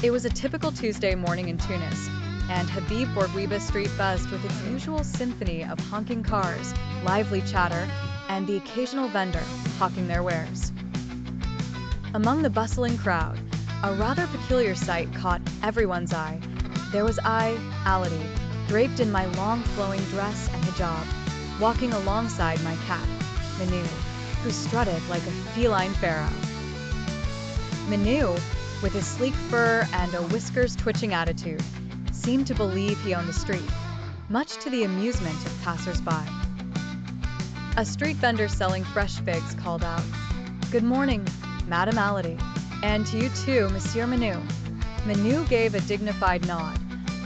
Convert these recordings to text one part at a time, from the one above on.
It was a typical Tuesday morning in Tunis, and Habib Bourguiba Street buzzed with its usual symphony of honking cars, lively chatter, and the occasional vendor hawking their wares. Among the bustling crowd, a rather peculiar sight caught everyone's eye. There was I, Ality, draped in my long flowing dress and hijab, walking alongside my cat, Minou, who strutted like a feline pharaoh. Minou, with his sleek fur and a whiskers-twitching attitude, seemed to believe he owned the street, much to the amusement of passers-by. A street vendor selling fresh figs called out, "Good morning, Madame Ality, and to you too, Monsieur Minou." Minou gave a dignified nod,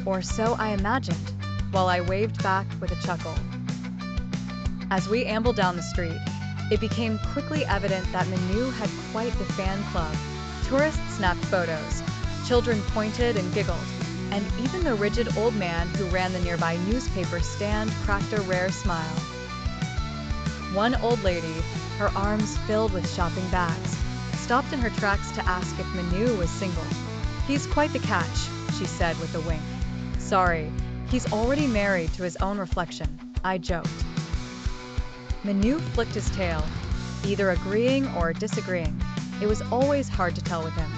or so I imagined, while I waved back with a chuckle. As we ambled down the street, it became quickly evident that Minou had quite the fan club. Tourists snapped photos, children pointed and giggled, and even the rigid old man who ran the nearby newspaper stand cracked a rare smile. One old lady, her arms filled with shopping bags, stopped in her tracks to ask if Minou was single. "He's quite the catch," she said with a wink. "Sorry, he's already married to his own reflection," I joked. Minou flicked his tail, either agreeing or disagreeing. It was always hard to tell with him.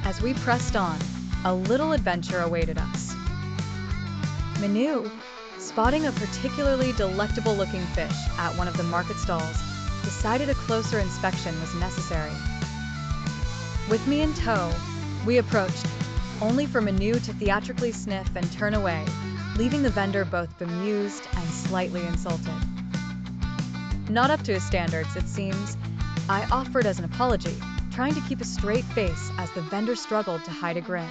As we pressed on, a little adventure awaited us. Minou, spotting a particularly delectable-looking fish at one of the market stalls, decided a closer inspection was necessary. With me in tow, we approached, only for Minou to theatrically sniff and turn away, leaving the vendor both bemused and slightly insulted. Not up to his standards, it seems, I offered as an apology, trying to keep a straight face as the vendor struggled to hide a grin.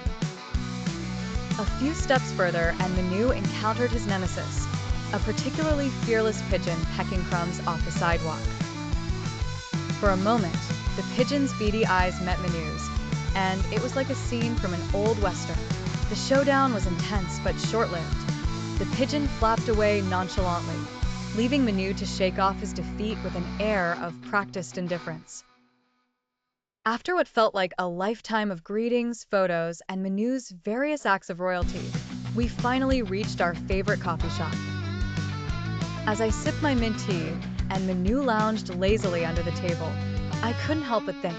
A few steps further and Minou encountered his nemesis, a particularly fearless pigeon pecking crumbs off the sidewalk. For a moment, the pigeon's beady eyes met Minou's, and it was like a scene from an old western. The showdown was intense but short-lived. The pigeon flapped away nonchalantly, leaving Minou to shake off his defeat with an air of practiced indifference. After what felt like a lifetime of greetings, photos, and Minou's various acts of royalty, we finally reached our favorite coffee shop. As I sipped my mint tea and Minou lounged lazily under the table, I couldn't help but think,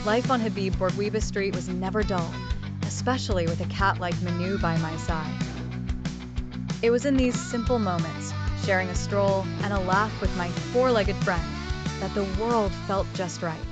life on Habib Bourguiba Street was never dull, especially with a cat like Minou by my side. It was in these simple moments, sharing a stroll and a laugh with my four-legged friend, that the world felt just right.